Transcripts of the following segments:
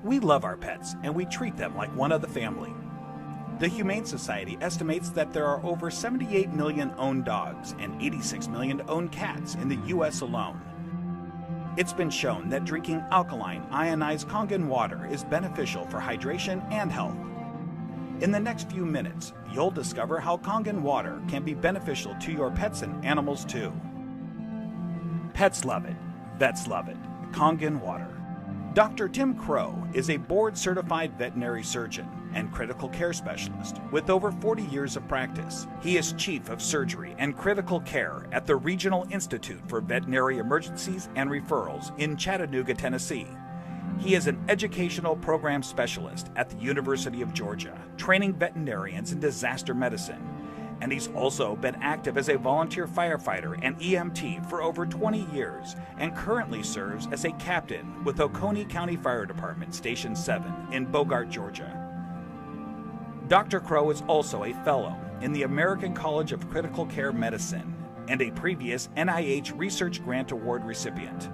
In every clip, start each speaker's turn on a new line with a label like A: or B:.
A: We love our pets, and we treat them like one of the family. The Humane Society estimates that there are over 78 million owned dogs and 86 million owned cats in the U.S. alone. It's been shown that drinking alkaline, ionized Kangen water is beneficial for hydration and health. In the next few minutes, you'll discover how Kangen water can be beneficial to your pets and animals too. Pets love it. Vets love it. Kangen water. Dr. Tim Crowe is a board-certified veterinary surgeon and critical care specialist with over 40 years of practice. He is Chief of Surgery and Critical Care at the Regional Institute for Veterinary Emergencies and Referrals in Chattanooga, Tennessee. He is an educational program specialist at the University of Georgia, training veterinarians in disaster medicine. And he's also been active as a volunteer firefighter and EMT for over 20 years and currently serves as a captain with Oconee County Fire Department Station 7 in Bogart, Georgia. Dr. Crowe is also a fellow in the American College of Critical Care Medicine and a previous NIH Research Grant Award recipient.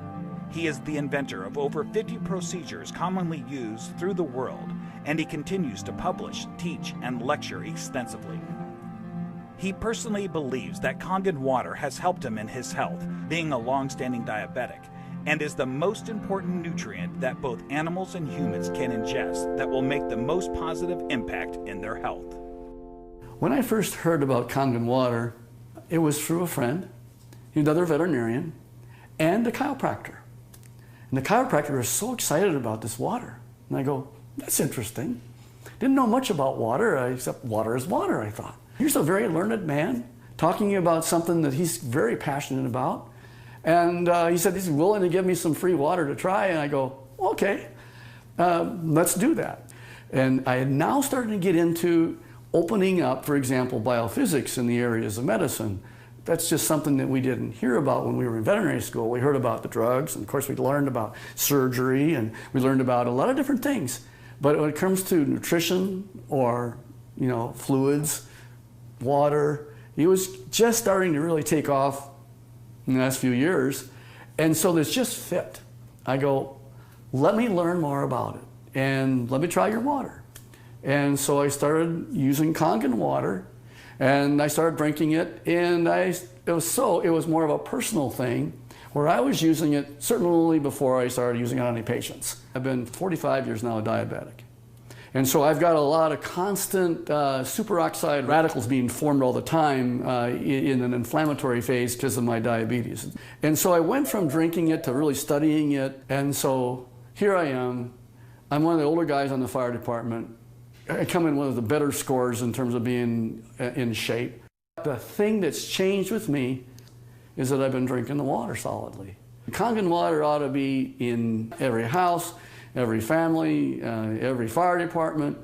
A: He is the inventor of over 50 procedures commonly used through the world, and he continues to publish, teach, and lecture extensively. He personally believes that Kangen water has helped him in his health, being a long-standing diabetic, and is the most important nutrient that both animals and humans can ingest that will make the most positive impact in their health.
B: When I first heard about Kangen water, it was through a friend, another veterinarian, and a chiropractor. And the chiropractor was so excited about this water. And I go, that's interesting. Didn't know much about water, except water is water, I thought. Here's a very learned man talking about something that he's very passionate about. And he said he's willing to give me some free water to try. And I go, okay, let's do that. And I had now started to get into opening up, for example, biophysics in the areas of medicine. That's just something that we didn't hear about when we were in veterinary school. We heard about the drugs, and of course we learned about surgery, and we learned about a lot of different things. But when it comes to nutrition or, fluids, water, it was just starting to really take off in the last few years. And so this just fit. I go, let me learn more about it, and let me try your water. And so I started using Kangen water, and I started drinking it, and it was more of a personal thing where I was using it certainly before I started using it on any patients. I've been 45 years now a diabetic. And so I've got a lot of constant superoxide radicals being formed all the time in an inflammatory phase because of my diabetes. And so I went from drinking it to really studying it, and so here I am. I'm one of the older guys on the fire department. I come in one of the better scores in terms of being in shape. The thing that's changed with me is that I've been drinking the water solidly. Kangen water ought to be in every house, every family, every fire department.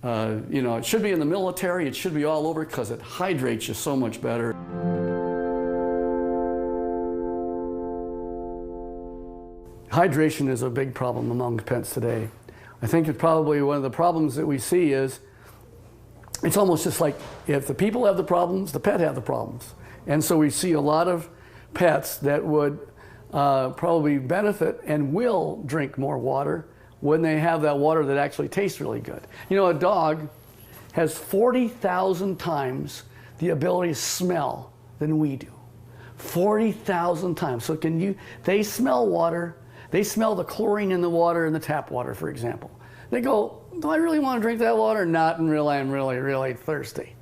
B: It should be in the military. It should be all over because it hydrates you so much better. Hydration is a big problem among pets today. I think it's probably one of the problems that we see is it's almost just like if the people have the problems, the pet have the problems. And so we see a lot of pets that would probably benefit and will drink more water when they have that water that actually tastes really good. A dog has 40,000 times the ability to smell than we do. 40,000 times. So they smell water. They smell the chlorine in the water in the tap water, for example. They go, do I really want to drink that water? Not until I'm really, really thirsty.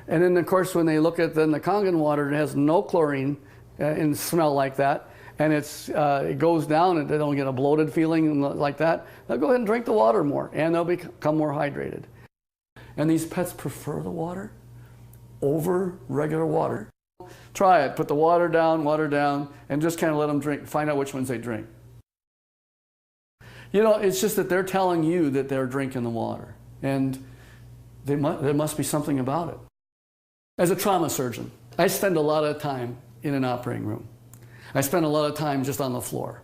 B: And then, of course, when they look at the Kangen water, it has no chlorine and smell like that, and it goes down and they don't get a bloated feeling like that, they'll go ahead and drink the water more, and they'll become more hydrated. And these pets prefer the water over regular water. Try it. Put the water down, and just kind of let them drink. Find out which ones they drink. It's just that they're telling you that they're drinking the water, and there must be something about it. As a trauma surgeon, I spend a lot of time in an operating room. I spend a lot of time just on the floor.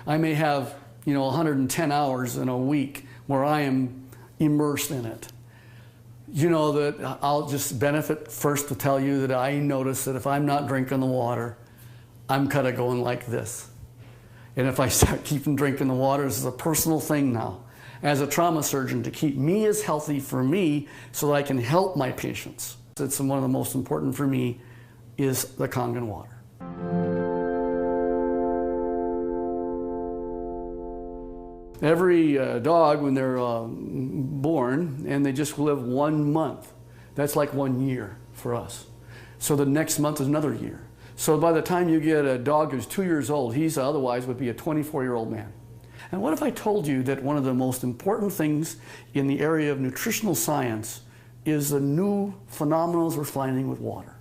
B: I may have, 110 hours in a week where I am immersed in it. That I'll just benefit first to tell you that I notice that if I'm not drinking the water, I'm kind of going like this. And if I start keeping drinking the water, this is a personal thing now. as a trauma surgeon to keep me as healthy for me so that I can help my patients. It's one of the most important for me is the Kangen water. Every dog, when they're born and they just live 1 month, that's like 1 year for us. So the next month is another year. So by the time you get a dog who's 2 years old, he's otherwise would be a 24-year-old man. And what if I told you that one of the most important things in the area of nutritional science is the new phenomena we're finding with water?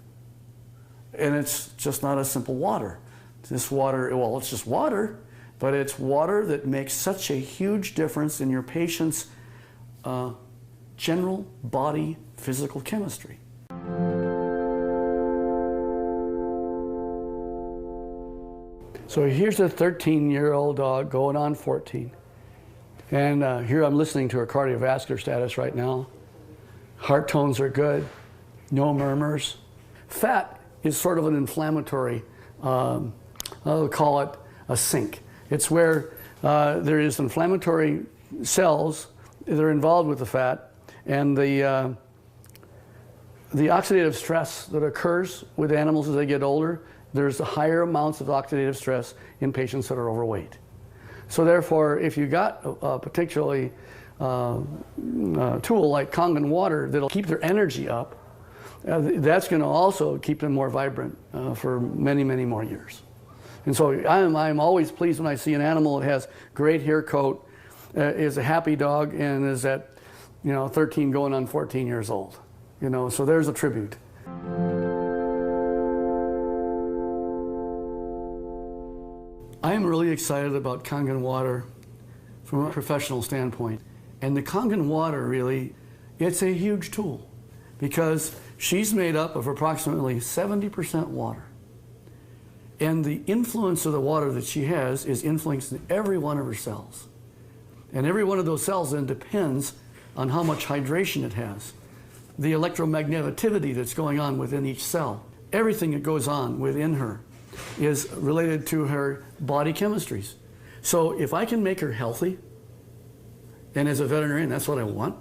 B: And it's just not a simple water. This water, well, it's just water, but it's water that makes such a huge difference in your patient's general body physical chemistry. So here's a 13-year-old dog going on 14. And here I'm listening to her cardiovascular status right now. Heart tones are good, no murmurs. Fat is sort of an inflammatory, I'll call it a sink. It's where there is inflammatory cells that are involved with the fat, and the oxidative stress that occurs with animals as they get older, there's higher amounts of oxidative stress in patients that are overweight. So therefore, if you got a particularly tool like Kangen water that'll keep their energy up, that's going to also keep them more vibrant for many, many more years. And so I'm always pleased when I see an animal that has great hair coat, is a happy dog, and is at 13 going on 14 years old. So there's a tribute. I am really excited about Kangen water from a professional standpoint. And the Kangen water really, it's a huge tool because she's made up of approximately 70% water. And the influence of the water that she has is influencing every one of her cells. And every one of those cells then depends on how much hydration it has. The electromagneticity that's going on within each cell. Everything that goes on within her is related to her body chemistries. So if I can make her healthy, and as a veterinarian, that's what I want,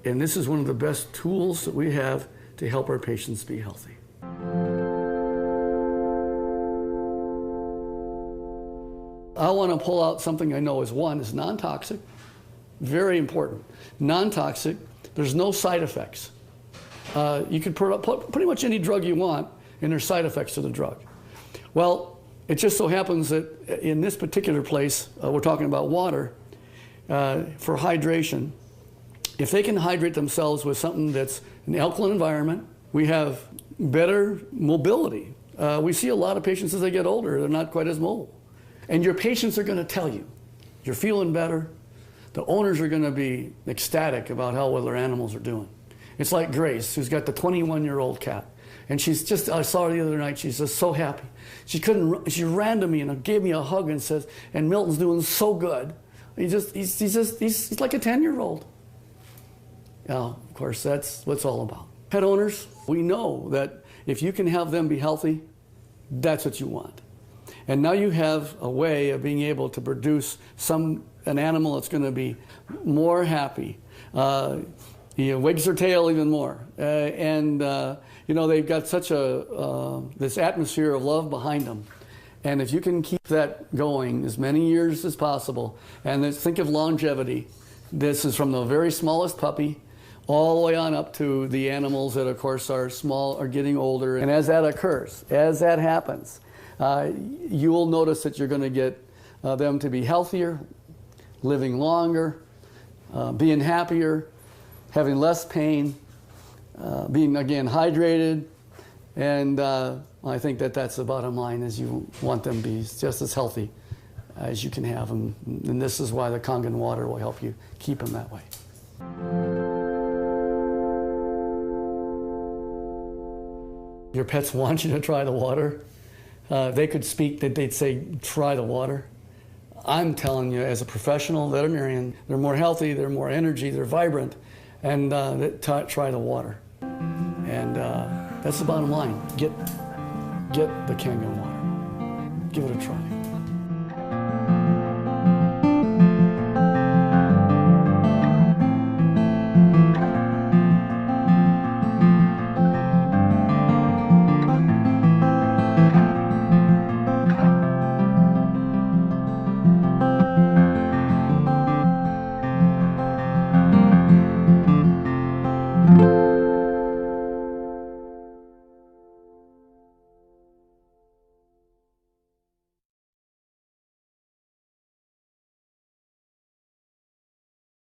B: and this is one of the best tools that we have to help our patients be healthy. I want to pull out something I know is non-toxic, very important. Non-toxic, there's no side effects. You can put pretty much any drug you want, and there's side effects to the drug. Well, it just so happens that in this particular place, we're talking about water, for hydration. If they can hydrate themselves with something that's an alkaline environment, we have better mobility. We see a lot of patients as they get older, they're not quite as mobile. And your patients are going to tell you, you're feeling better. The owners are going to be ecstatic about how well their animals are doing. It's like Grace, who's got the 21-year-old cat. And she's just, I saw her the other night, she's just so happy. She ran to me and gave me a hug and says, and Milton's doing so good. He's like a 10-year-old. Of course, that's what it's all about. Pet owners, we know that if you can have them be healthy, that's what you want. And now you have a way of being able to produce an animal that's going to be more happy. Wags their tail even more. They've got such this atmosphere of love behind them. And if you can keep that going as many years as possible, and think of longevity. This is from the very smallest puppy all the way on up to the animals that, of course, are small, are getting older. And as that occurs, as that happens, you will notice that you're going to get them to be healthier, living longer, being happier, having less pain, being, again, hydrated. And I think that's the bottom line, is you want them to be just as healthy as you can have them. And this is why the Kangen water will help you keep them that way. Your pets want you to try the water. They could speak, they'd say, try the water. I'm telling you, as a professional veterinarian, they're more healthy, they're more energy, they're vibrant, and try the water. And that's the bottom line. Get the Kangen water. Give it a try.